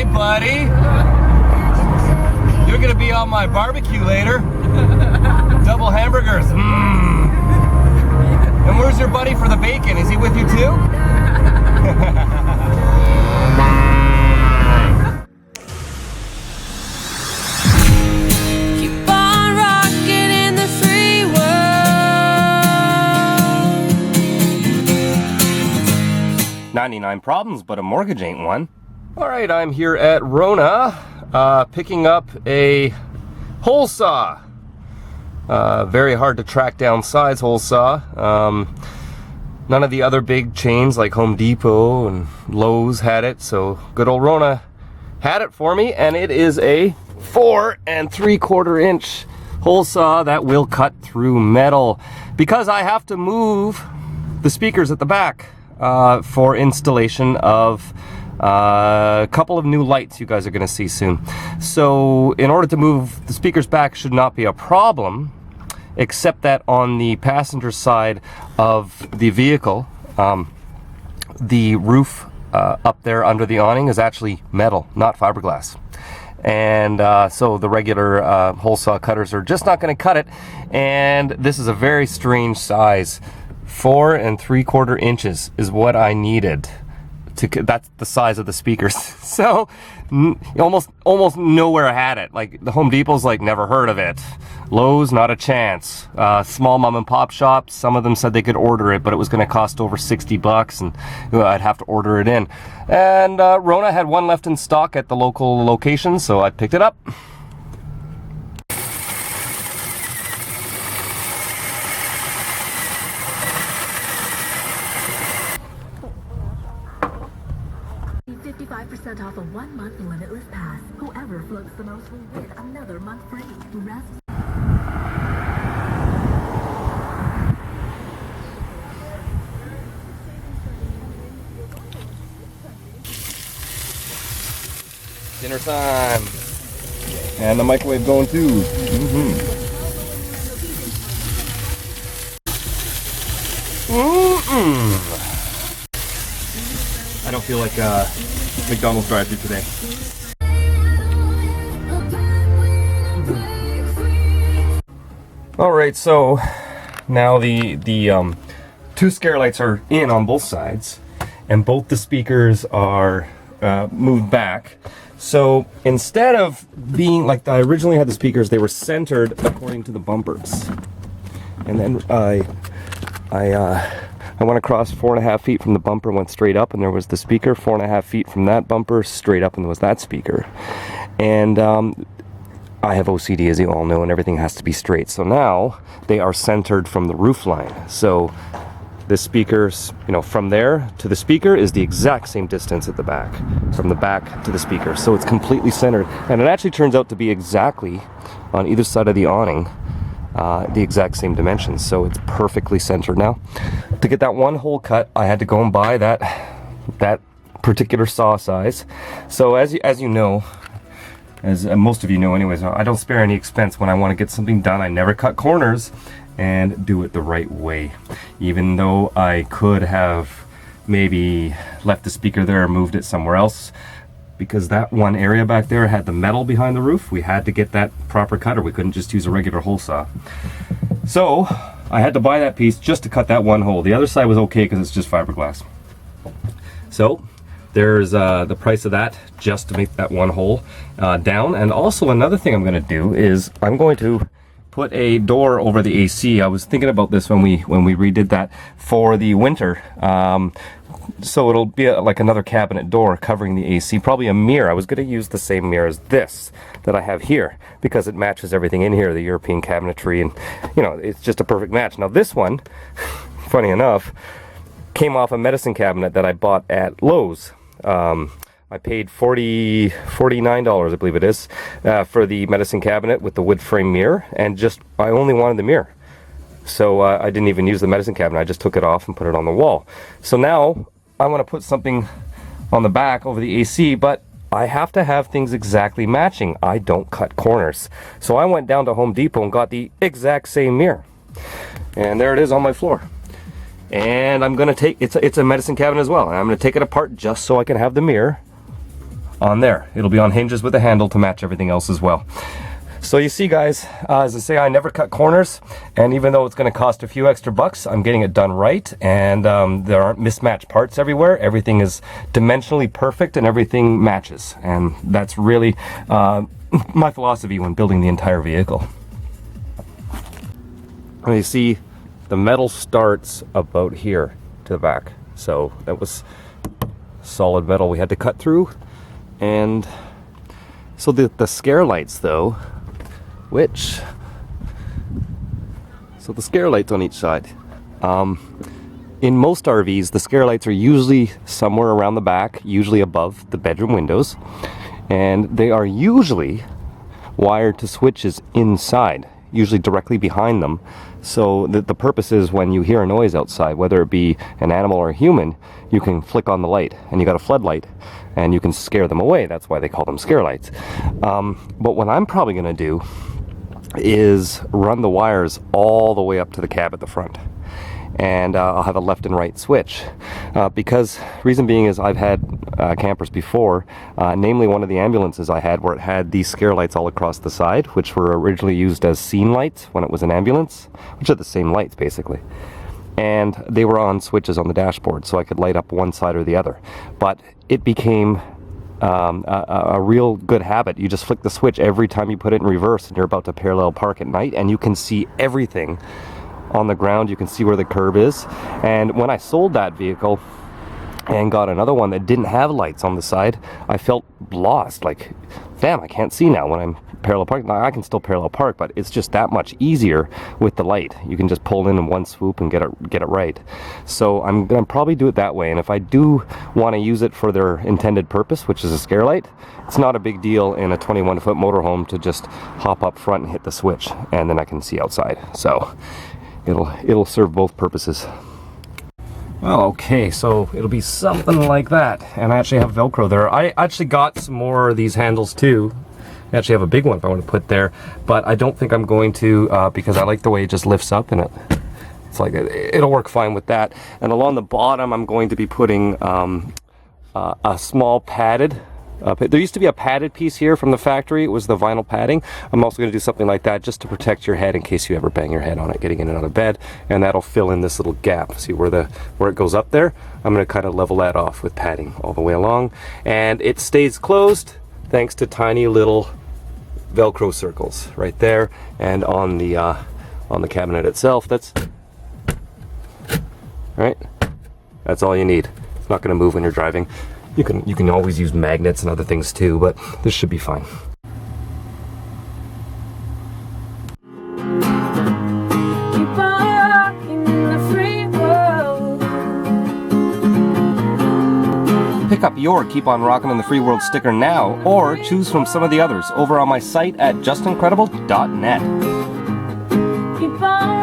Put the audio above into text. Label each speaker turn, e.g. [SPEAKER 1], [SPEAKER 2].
[SPEAKER 1] Hey, buddy. You're gonna be on my barbecue later. Double hamburgers. And where's your buddy for the bacon? Is he with you too?
[SPEAKER 2] Keep on rocking in the free world.
[SPEAKER 1] 99 problems, but a mortgage ain't one. All right, I'm here at Rona, picking up a hole saw. Very hard to track down size hole saw. None of the other big chains like Home Depot and Lowe's had it, so good old Rona had it for me, and it is a 4 3/4 inch hole saw that will cut through metal because I have to move the speakers at the back for installation of a couple of new lights you guys are going to see soon. So in order to move the speakers back should not be a problem, except that on the passenger side of the vehicle, the roof up there under the awning is actually metal, not fiberglass. And so the regular hole saw cutters are just not going to cut it. And this is a very strange size. 4 3/4 inches is what I needed. That's the size of the speakers. So almost nowhere had it. Like the Home Depot's like never heard of it. Lowe's, not a chance. Small mom and pop shops, some of them said they could order it, but it was going to cost over 60 bucks and I'd have to order it in. And Rona had one left in stock at the local location, so I picked it up.
[SPEAKER 3] Off a 1-month limitless pass. Whoever floats the most will win another month free. Rest.
[SPEAKER 1] Dinner time. And the microwave going too. I don't feel like McDonald's drive-thru today. All right, so now the two scare lights are in on both sides, and both the speakers are moved back. So instead of being like I originally had the speakers, they were centered according to the bumpers, and then I went across 4.5 feet from the bumper, went straight up, and there was the speaker. 4.5 feet from that bumper, straight up, and there was that speaker. And I have OCD, as you all know, and everything has to be straight. So now they are centered from the roof line. So the speakers, you know, from there to the speaker is the exact same distance at the back, from the back to the speaker. So it's completely centered, and it actually turns out to be exactly on either side of the awning. The exact same dimensions, so it's perfectly centered now. To get that one hole cut, I had to go and buy that particular saw size. So as you know, as most of you know anyways, I don't spare any expense when I want to get something done. I never cut corners and do it the right way. Even though I could have maybe left the speaker there or moved it somewhere else, because that one area back there had the metal behind the roof. We had to get that proper cutter. We couldn't just use a regular hole saw. So I had to buy that piece just to cut that one hole. The other side was okay because it's just fiberglass. So there's the price of that just to make that one hole down. And also another thing I'm going to do is I'm going to put a door over the AC. I was thinking about this when we redid that for the winter. So it'll be like another cabinet door covering the AC, probably a mirror. I was going to use the same mirror as this that I have here because it matches everything in here, the European cabinetry, and you know, it's just a perfect match. Now this one, funny enough, came off a medicine cabinet that I bought at Lowe's. I paid $49, I believe it is, for the medicine cabinet with the wood frame mirror, and I only wanted the mirror. So I didn't even use the medicine cabinet. I just took it off and put it on the wall. So now I want to put something on the back over the AC, but I have to have things exactly matching. I don't cut corners. So I went down to Home Depot and got the exact same mirror. And there it is on my floor. And I'm going to take, it's a medicine cabinet as well. And I'm going to take it apart just so I can have the mirror on there. It'll be on hinges with a handle to match everything else as well. So you see guys, as I say, I never cut corners, and even though it's going to cost a few extra bucks, I'm getting it done right, and there aren't mismatched parts everywhere. Everything is dimensionally perfect and everything matches, and that's really my philosophy when building the entire vehicle. And you see the metal starts about here to the back, so that was solid metal we had to cut through. And so the scare lights though, so the scare lights on each side. In most RVs, the scare lights are usually somewhere around the back, usually above the bedroom windows, and they are usually wired to switches inside, usually directly behind them. So the purpose is when you hear a noise outside, whether it be an animal or a human, you can flick on the light, and you got a floodlight, and you can scare them away. That's why they call them scare lights. But what I'm probably going to do is run the wires all the way up to the cab at the front, and I'll have a left and right switch, because reason being is I've had campers before, namely one of the ambulances I had, where it had these scare lights all across the side, which were originally used as scene lights when it was an ambulance, which are the same lights basically, and they were on switches on the dashboard, so I could light up one side or the other. But it became a real good habit. You just flick the switch every time you put it in reverse and you're about to parallel park at night, and you can see everything on the ground. You can see where the curb is. And when I sold that vehicle and got another one that didn't have lights on the side, I felt lost. Like, damn, I can't see now when I'm parallel parking. Now I can still parallel park, but it's just that much easier with the light. You can just pull in one swoop and get it right. So I'm gonna probably do it that way. And if I do want to use it for their intended purpose, which is a scare light, it's not a big deal in a 21-foot motorhome to just hop up front and hit the switch, and then I can see outside. So it'll serve both purposes. Well, okay, so it'll be something like that. And I actually have Velcro there. I actually got some more of these handles too. I actually have a big one if I want to put there, but I don't think I'm going to, because I like the way it just lifts up, and it's like it'll work fine with that. And along the bottom, I'm going to be putting a small padded. There used to be a padded piece here from the factory. It was the vinyl padding. I'm also going to do something like that just to protect your head in case you ever bang your head on it getting in and out of bed, and that'll fill in this little gap. See where it goes up there? I'm going to kind of level that off with padding all the way along, and it stays closed thanks to tiny little Velcro circles right there and on the cabinet itself. That's right. That's all you need. It's not going to move when you're driving. You can always use magnets and other things too, but this should be fine.
[SPEAKER 2] Keep on rocking in the free world.
[SPEAKER 1] Pick up your Keep on Rockin' in the Free World sticker now, or choose from some of the others over on my site at justincredible.net.
[SPEAKER 2] Keep on